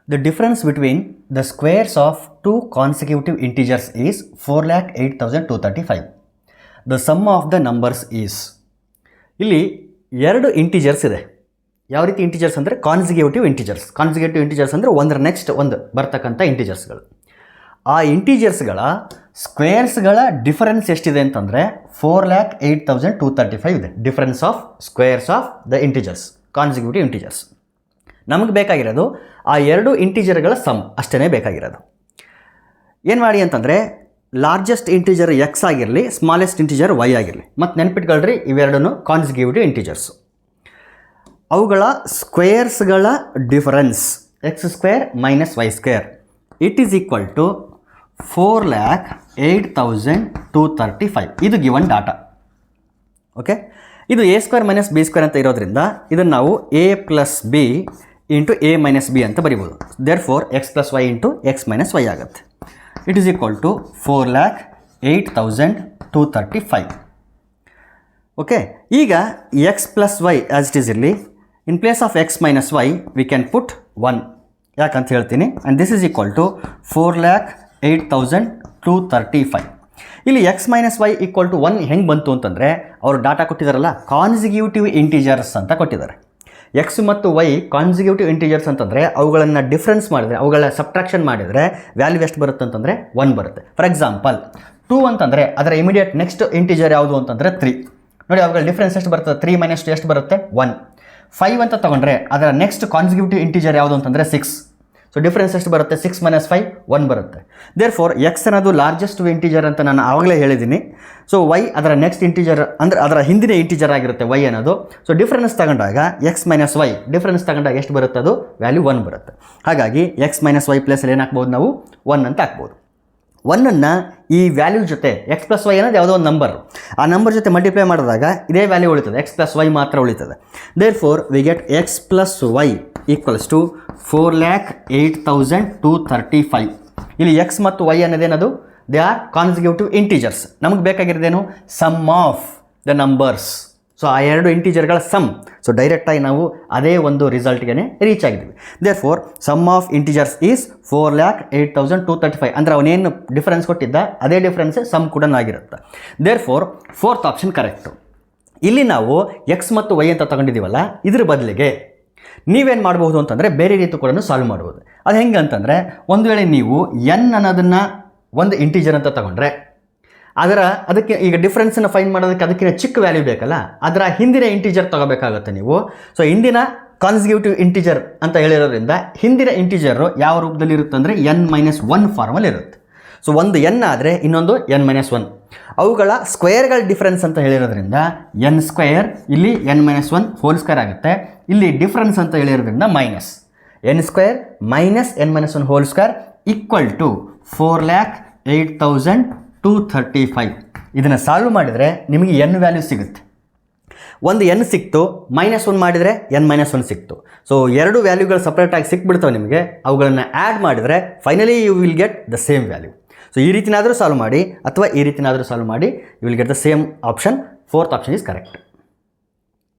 The difference between the squares of two consecutive integers is 4,08,235. The sum of the numbers is. ಇಲ್ಲಿ ಎರಡು integers ಇದೆ. ಯಾವ ರೀತಿ integers ಅಂದರೆ ಕಾನ್ಸಿಕ್ಯೂಟಿವ್ ಇಂಟಿಜರ್ಸ್. ಕಾನ್ಸಿಕ್ಯೂಟಿವ್ ಇಂಟಿಜರ್ಸ್ ಅಂದರೆ ಒಂದರ ನೆಕ್ಸ್ಟ್ ಒಂದು ಬರ್ತಕ್ಕಂಥ ಇಂಟಿಜರ್ಸ್ಗಳು. ಆ ಇಂಟಿಜರ್ಸ್ಗಳ ಸ್ಕ್ವೇರ್ಸ್ಗಳ ಡಿಫರೆನ್ಸ್ ಎಷ್ಟಿದೆ ಅಂತಂದರೆ 4,08,235 ಇದೆ. Difference of squares of the integers, consecutive integers. ನಮಗೆ ಬೇಕಾಗಿರೋದು ಆ ಎರಡು ಇಂಟಿಜರ್ಗಳ ಸಮ್ ಅಷ್ಟೇ ಬೇಕಾಗಿರೋದು. ಏನು ಮಾಡಿ ಅಂತಂದರೆ ಲಾರ್ಜೆಸ್ಟ್ ಇಂಟಿಜರ್ ಎಕ್ಸ್ ಆಗಿರಲಿ, ಸ್ಮಾಲೆಸ್ಟ್ ಇಂಟಿಜರ್ ವೈ ಆಗಿರಲಿ. ಮತ್ತು ನೆನ್ಪಿಟ್ಕೊಳ್ರಿ, ಇವೆರಡೂ ಕಾನ್ಸಿಕ್ಯೂಟಿವ್ ಇಂಟಿಜರ್ಸ್. ಅವುಗಳ ಸ್ಕ್ವೇರ್ಸ್ಗಳ difference x square minus y square it is equal to 4,08,235. ಇದು ಗಿವನ್ ಡಾಟಾ. ಓಕೆ, ಇದು a square minus b square ಅಂತ ಇರೋದ್ರಿಂದ ಇದನ್ನು ನಾವು a plus b into a minus b ಅಂತ ಬರಿಬೋದು. Therefore x plus y into x minus y ಆಗುತ್ತೆ. It is equal to 4,08,235. Okay, ಈಗ X plus y as it is ಇರಲಿ. In place of x minus y we can put 1 ಯಾಕಂತ ಹೇಳ್ತೀನಿ. And this is equal to 4,08,235. ಇಲ್ಲಿ x minus y equal to 1 ಹೆಂಗೆ ಬಂತು ಅಂತಂದರೆ ಅವರು ಡಾಟಾ ಕೊಟ್ಟಿದ್ದಾರಲ್ಲ, ಕಾನ್ಸಿಕ್ಯೂಟಿವ್ ಇಂಟಿಜರ್ಸ್ ಅಂತ ಕೊಟ್ಟಿದ್ದಾರೆ. ಎಕ್ಸ್ ಮತ್ತು ವೈ ಕಾನ್ಸಿಕ್ಯೂಟಿವ್ ಇಂಟಿಜರ್ಸ್ ಅಂತಂದರೆ ಅವುಗಳನ್ನು ಡಿಫ್ರೆನ್ಸ್ ಮಾಡಿದರೆ, ಅವುಗಳ ಸಬ್ಟ್ರಾಕ್ಷನ್ ಮಾಡಿದರೆ ವ್ಯಾಲ್ಯೂ ಎಷ್ಟು ಬರುತ್ತೆ ಅಂತಂದರೆ 1 ಬರುತ್ತೆ. ಫಾರ್ ಎಕ್ಸಾಂಪಲ್ 2 ಅಂತಂದರೆ ಅದರ ಇಮಿಡಿಯೇಟ್ ನೆಕ್ಸ್ಟ್ ಇಂಟಿಜರ್ ಯಾವುದು ಅಂತಂದರೆ 3. ನೋಡಿ, ಅವುಗಳ ಡಿಫ್ರೆನ್ಸ್ ಎಷ್ಟು ಬರ್ತದೆ? 3 ಮೈನಸ್ 2 ಎಷ್ಟು ಬರುತ್ತೆ? 1. 5 ಅಂತ ತೊಗೊಂಡ್ರೆ ಅದರ ನೆಕ್ಸ್ಟ್ ಕಾನ್ಸಿಕ್ಯೂಟಿವ್ ಇಂಟಿಜರ್ ಯಾವುದು ಅಂತಂದರೆ 6. ಸೊ ಡಿಫ್ರೆನ್ಸ್ ಎಷ್ಟು ಬರುತ್ತೆ? 6 ಮೈನಸ್ 5 1 ಬರುತ್ತೆ. ದೇರ್ ಫೋರ್ ಎಕ್ಸ್ ಅನ್ನೋದು ಲಾರ್ಜೆಸ್ಟ್ ಇಂಟಿಜರ್ ಅಂತ ನಾನು ಆವಾಗಲೇ ಹೇಳಿದ್ದೀನಿ. ಸೊ ವೈ ಅದರ ನೆಕ್ಸ್ಟ್ ಇಂಟಿಜರ್ ಅಂದರೆ ಅದರ ಹಿಂದಿನ ಇಂಟಿಜರ್ ಆಗಿರುತ್ತೆ ವೈ ಅನ್ನೋದು. ಸೊ ಡಿಫ್ರೆನ್ಸ್ ತಗೊಂಡಾಗ ಎಕ್ಸ್ ಮೈನಸ್ ವೈ ಡಿಫ್ರೆನ್ಸ್ ತಗೊಂಡಾಗ ಎಷ್ಟು ಬರುತ್ತೆ? ಅದು ವ್ಯಾಲ್ಯೂ 1 ಬರುತ್ತೆ. ಹಾಗಾಗಿ ಎಕ್ಸ್ ಮೈನಸ್ ವೈ ಪ್ಲೇಸಲ್ಲಿ ಏನು ಹಾಕ್ಬೋದು ನಾವು? 1 ಅಂತ ಹಾಕ್ಬೋದು. 1ಅನ್ನು ಈ ವ್ಯಾಲ್ಯೂ ಜೊತೆ ಎಕ್ಸ್ ಪ್ಲಸ್ ವೈ ಅನ್ನೋದು ಯಾವುದೋ ಒಂದು ನಂಬರ್, ಆ ನಂಬರ್ ಜೊತೆ ಮಲ್ಟಿಪ್ಲೈ ಮಾಡಿದಾಗ ಇದೇ ವ್ಯಾಲ್ಯೂ ಉಳಿತದೆ, ಎಕ್ಸ್ ಪ್ಲಸ್ ವೈ ಮಾತ್ರ ಉಳಿತದೆ. Therefore we get x plus y equals to 4,08,235. ಇಲ್ಲಿ ಎಕ್ಸ್ ಮತ್ತು ವೈ ಅನ್ನೋದೇನದು? They are consecutive integers. ನಮಗೆ ಬೇಕಾಗಿರೋದೇನು? Sum of the numbers. So ಆ ಎರಡು ಇಂಟಿಜರ್ಗಳ ಸಮ್. ಸೊ ಡೈರೆಕ್ಟಾಗಿ ನಾವು ಅದೇ ಒಂದು ರಿಸಲ್ಟ್ಗೆ ರೀಚ್ ಆಗಿದ್ದೀವಿ. Therefore sum of integers is 4,08,235. ಅಂದರೆ ಅವನೇನು ಡಿಫರೆನ್ಸ್ ಕೊಟ್ಟಿದ್ದ ಅದೇ ಡಿಫರೆನ್ಸ್ ಸಮ್ ಕೂಡ ಆಗಿರುತ್ತೆ. Therefore fourth option correct. ಇಲ್ಲಿ ನಾವು ಎಕ್ಸ್ ಮತ್ತು ವೈ ಅಂತ ತಗೊಂಡಿದ್ದೀವಲ್ಲ, ಇದ್ರ ಬದಲಿಗೆ ನೀವೇನು ಮಾಡಬಹುದು ಅಂತಂದರೆ ಬೇರೆ ರೀತಿ ಕೂಡ ಸಾಲ್ವ್ ಮಾಡ್ಬೋದು. ಅದು ಹೆಂಗೆ ಅಂತಂದರೆ, ಒಂದು ವೇಳೆ ನೀವು ಎನ್ ಅನ್ನೋದನ್ನು ಒಂದು ಇಂಟಿಜರ್ ಅಂತ ತಗೊಂಡ್ರೆ ಅದಕ್ಕೆ ಈಗ ಡಿಫ್ರೆನ್ಸನ್ನು ಫೈಂಡ್ ಮಾಡೋದಕ್ಕೆ ಅದಕ್ಕಿಂತ ಚಿಕ್ಕ ವ್ಯಾಲ್ಯೂ ಬೇಕಲ್ಲ, ಅದರ ಹಿಂದಿನ ಇಂಟಿಜರ್ ತೊಗೋಬೇಕಾಗುತ್ತೆ ನೀವು. ಸೊ ಹಿಂದಿನ ಕಾನ್ಸಿಕ್ಯೂಟಿವ್ ಇಂಟಿಜರ್ ಅಂತ ಹೇಳಿರೋದ್ರಿಂದ ಹಿಂದಿನ ಇಂಟಿಜರು ಯಾವ ರೂಪದಲ್ಲಿ ಇರುತ್ತೆ ಅಂದರೆ n-1 ಫಾರ್ಮಲ್ಲಿ ಇರುತ್ತೆ. ಸೊ ಒಂದು ಎನ್ ಆದರೆ ಇನ್ನೊಂದು n-1. ಅವುಗಳ ಸ್ಕ್ವೇರ್ಗಳ ಡಿಫ್ರೆನ್ಸ್ ಅಂತ ಹೇಳಿರೋದ್ರಿಂದ ಎನ್ ಸ್ಕ್ವೇರ್ ಇಲ್ಲಿ n-1 ಹೋಲ್ ಸ್ಕ್ವೇರ್ ಆಗುತ್ತೆ. ಇಲ್ಲಿ ಡಿಫ್ರೆನ್ಸ್ ಅಂತ ಹೇಳಿರೋದ್ರಿಂದ minus n square minus n-1 whole square equal to 4,08,235. ಇದನ್ನು ಸಾಲ್ವ್ ಮಾಡಿದರೆ ನಿಮಗೆ n ವ್ಯಾಲ್ಯೂ ಸಿಗುತ್ತೆ. ಒಂದು n ಸಿಕ್ತು, -1 ಮಾಡಿದರೆ n-1 ಸಿಕ್ತು. ಸೊ ಎರಡು ವ್ಯಾಲ್ಯೂಗಳು ಸಪ್ರೇಟಾಗಿ ಸಿಕ್ಬಿಡ್ತಾವೆ ನಿಮಗೆ. ಅವುಗಳನ್ನು ಆ್ಯಡ್ ಮಾಡಿದರೆ finally you will get the same value. So ಈ ರೀತಿನಾದರೂ ಸಾಲ್ವ್ ಮಾಡಿ ಅಥವಾ ಈ ರೀತಿನಾದರೂ ಸಾಲ್ವ್ ಮಾಡಿ, you will get the same option. Fourth option is correct.